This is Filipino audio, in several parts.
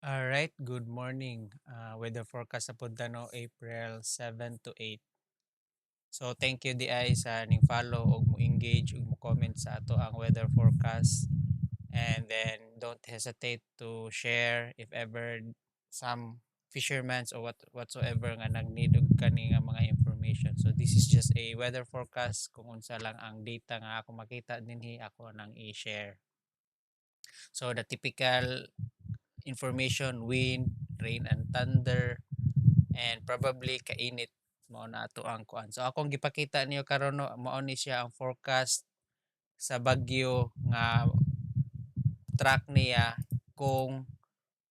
Alright, good morning. Weather forecast sa punta no April 7 to 8. So thank you di ay sa ning follow ug mo engage ug mo comment sa ato ang weather forecast. And then don't hesitate to share if ever some fishermen or whatsoever nga nag-need og kani nga mga information. So this is just a weather forecast kung unsa lang ang data nga ako makita dinhi ako nang i-share. So the typical information, wind, rain and thunder, and probably kainit mao na ato ang kuan. So akong gipakita niyo karon no, mao ni siya ang forecast sa bagyo nga track niya kung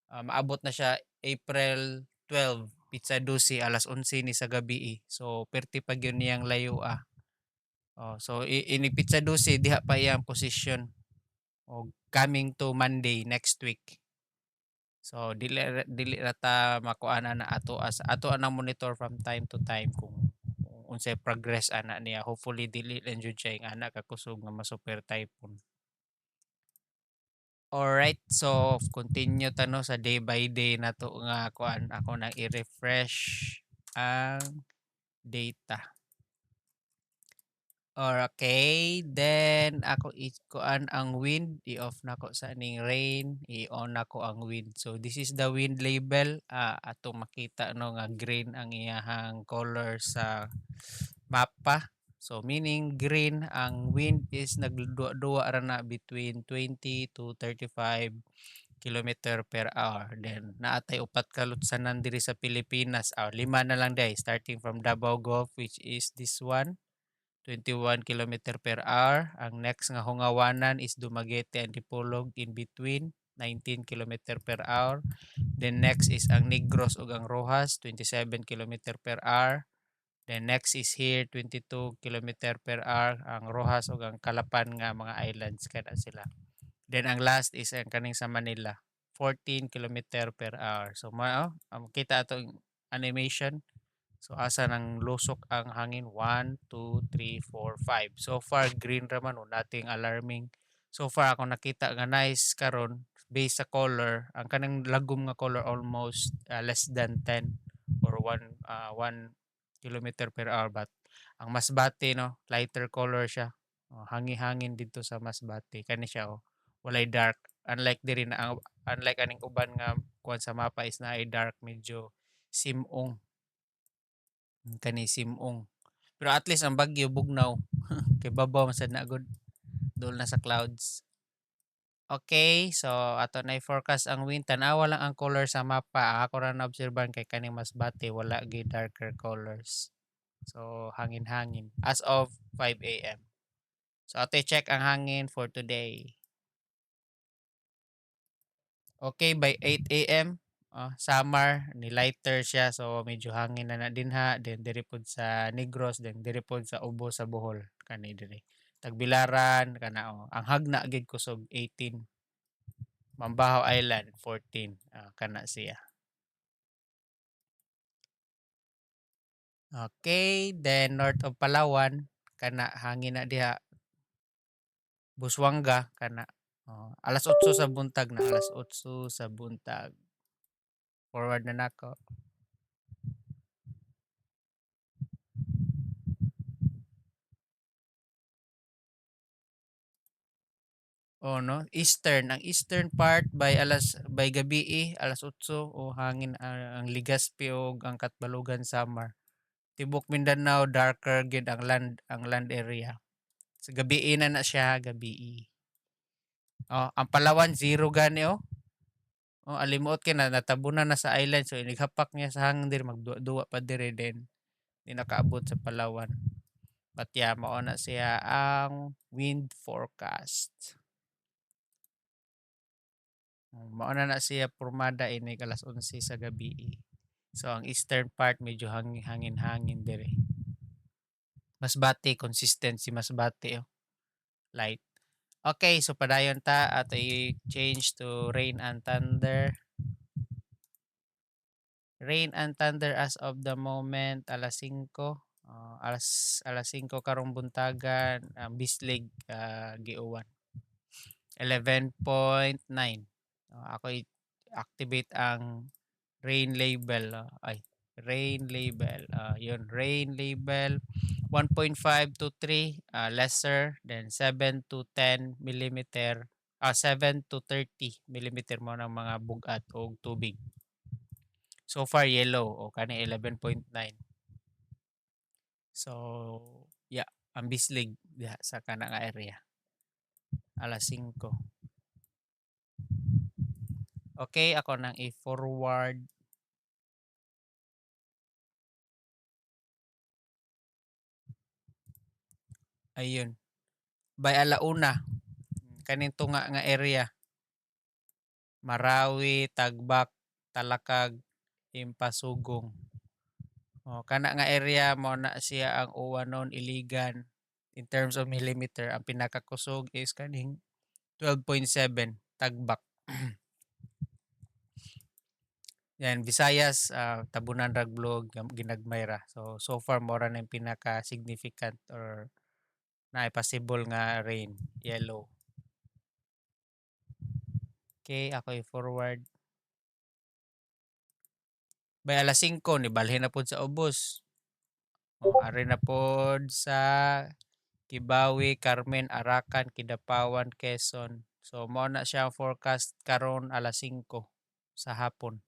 maabot na siya April 12 pizza 12 alas 11 ni sa gabi. So perti pa gyud niyang layo ah. Oh, so ini pizza 12 diha pa iyang position o coming to Monday next week. So dili ra ta makuana na ato ana monitor from time to time kung unsay progress ana niya. Hopefully dili lang jud siya nga ana kakusog nga ma-super typhoon. Alright, so continue ta no sa day by day nato nga kuan ako nang i-refresh ang data. Okay, then ako kuan ang wind, i-off nako sa ning rain, i-on nako ang wind. So this is the wind label. Atong makita no nga green ang iyahang color sa mapa. So meaning green ang wind is nagduwa-duwa ra na between 20 to 35 kilometer per hour. Then naatay upat ka lutsanan diri sa Pilipinas. Lima na lang day starting from Davao Gulf which is this one 21 kilometer per hour. Ang next nga hungawanan is Dumaguete and Dipolog in between 19 kilometer per hour. Then next is ang Negros ug ang Rojas 27 kilometer per hour. Then next is here 22 kilometer per hour ang Rojas ug ang Calapan nga mga islands kada sila. Then ang last is ang kaning sa Manila 14 kilometer per hour. So kita atong animation. So asa nang lusok ang hangin 1, 2, 3, 4, 5. So far green raman o nating alarming. So far ako nakita nga nice karon based sa color, ang kanang lagom nga color almost less than 10 or 1 kilometer per hour but ang Masbate no lighter color siya. Hangin-hangin dito sa Masbate kani siya walay dark unlike diri na unlike aning uban nga kuan sa mapa is na ay dark medyo simong kani simong. Pero at least ang Bagyo bugnaw kay babaw man sad na gud dul na sa clouds. Okay, so ato na i-forecast ang wind. Tanawa lang ang color sa mapa. Ako ra na-obserban kay kaning Masbate wala gyud darker colors. So hangin-hangin as of 5 AM. So ato i-check ang hangin for today. Okay, by 8 AM, summer, ni lighter siya so medyo hangin na dinha then diri pod sa Negros then diri pod sa Ubo sa Bohol kani diri. Tagbilaran kana ang hagna gid kusog 18. Mambahaw Island 14 kana siya. Okay, then north of Palawan kana hangin na diha Busuanga kana alas 8 sa buntag na alas 8 sa buntag. Forward na nako. Oh, no? Eastern. Ang eastern part by gabi alas 8 hangin ang Legazpi ug ang Katbalogan summer. Tibok Mindanao darker gid ang land area. Sa gabi na siya gabi. Oh, ang Palawan zero gani oh. Oh, alimuot kay na natabunan na sa island so inighapak niya sa hangin diri magduwa pa diri din. Di nakaabot sa Palawan. But yeah, mao na siya ang wind forecast. Mao na siya pormada ini alas 11 sa gabi. So ang eastern part medyo hangin-hangin dire. Masbate consistency Masbate oh. Light. Okay, so padayon ta ato i-change to rain and thunder. Rain and thunder as of the moment alas 5. Alas 5 karong buntagan Bislig giuwan. 11.9. Ako activate ang rain label. Rain label. Yun, rain label 1.5 to 3 lesser, then 7 to 10 millimeter, 7 to 30 millimeter mo ng mga bugat o tubig. So far yellow o kani 11.9. So yeah, ang bislig diha sa kana nga area. Alas 5. Okay, ako nang i-forward. Ayun. By alauna, kaning tunga nga area. Marawi, Tagbak, Talakag, Impasugong. O, kana nga area mo na siya ang uwanon iligan in terms of millimeter. Ang pinakakusog is kaning 12.7 Tagbak. Yan, Visayas, Tabunan, Ragblog, Ginagmayra. So far, mora na yung pinaka-significant or na-possible nga rain, yellow. Okay, ako i-forward. By alas 5, nibalhin na po sa ubos. O, ari na po sa Kibawi, Carmen, Arakan, Kidapawan, Quezon. So, mo na siya ang forecast karon alas 5 sa hapon.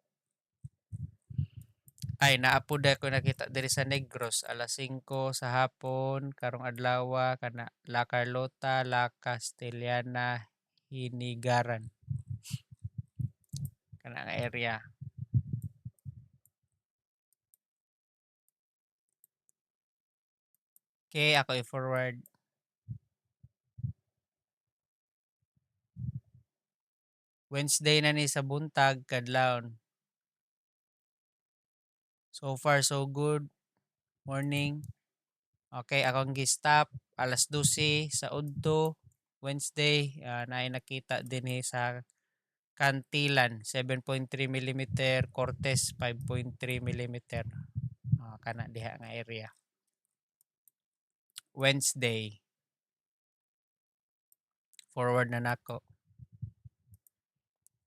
Ay, naapod ko nakita diri sa Negros alas 5 sa hapon karong adlaw kana La Carlota, La Castellana, Hinigaran. Kana nga area. Okay, ako i-forward. Wednesday na ni sa buntag kadlawon. So far so good. Morning. Okay, akong gi-stop alas 12 sa Udto. Wednesday, naay nakita din sa Cantilan 7.3 millimeter, Cortes 5.3 millimeter. Kana diha nga area. Wednesday. Forward na nako.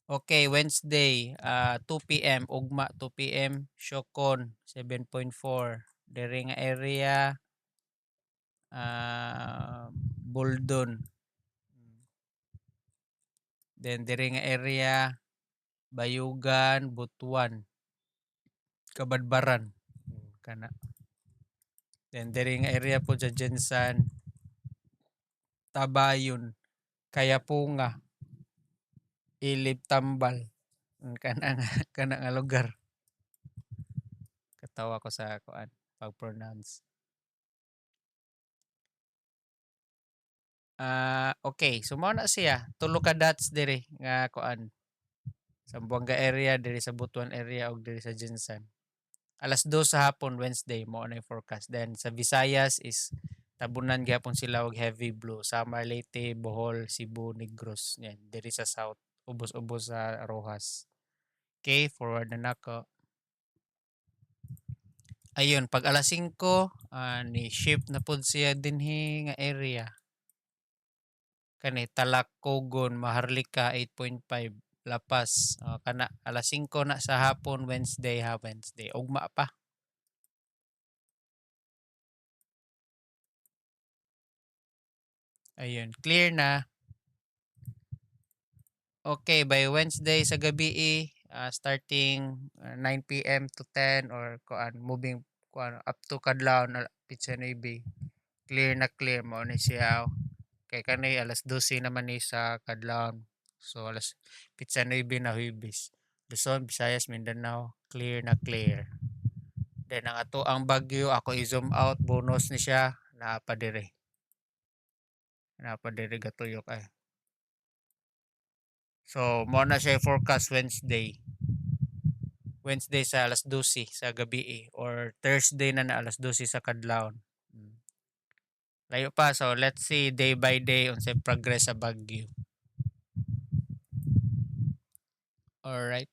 Okay, Wednesday, 2 p.m. Ugma 2 p.m. Shokon 7.4. Diri nga area Buldon. Then diri nga area Bayugan, Butuan, Kabadbaran. Kana. Then diri nga area po sa Jensan, Tabayon, Kayapunga, Ilib Tambal. Kana nga, kana nga lugar. Katawa ko sa kuan pag-pronounce. Okay, so mao na siya. Tulo ka dots diri nga kuan. Sa Buanga area, diri sa Butuan area ug diri sa Jensan. Alas 2 sa hapon Wednesday mo na yung forecast. Then sa Visayas is tabunan gyapon sila og heavy blue. Samar, Leyte, Bohol, Cebu, Negros. Yan, diri sa south. Ubos-ubos sa Rojas. Okay, forward na nako. Ayun, pag alas 5, ni shift na pud siya dinhi nga area. Kani Talakkogon, Maharlika 8.5, Lapas. Kana alas 5 na sa hapon Wednesday ha, Wednesday. Ugma pa. Ayun, clear na. Okay, by Wednesday sa gabi starting 9 p.m. to 10 or kuan moving kuan up to kadlawon Pizza Navy. Clear mo ni siya. Kay kanay alas 12 naman ni sa kadlawon. So alas Pizza Navy na Huibis. Luzon, Visayas, Mindanao, clear na clear. Then ang ato ang Bagyo, ako i-zoom out, bonus ni siya, naapadire. Naapadire gatuyok ay. So, mo na siya forecast Wednesday. Wednesday sa alas 12 sa gabi or Thursday na alas 12 sa kadlawon. Layo pa, so let's see day by day unsay progress sa Bagyo. All right.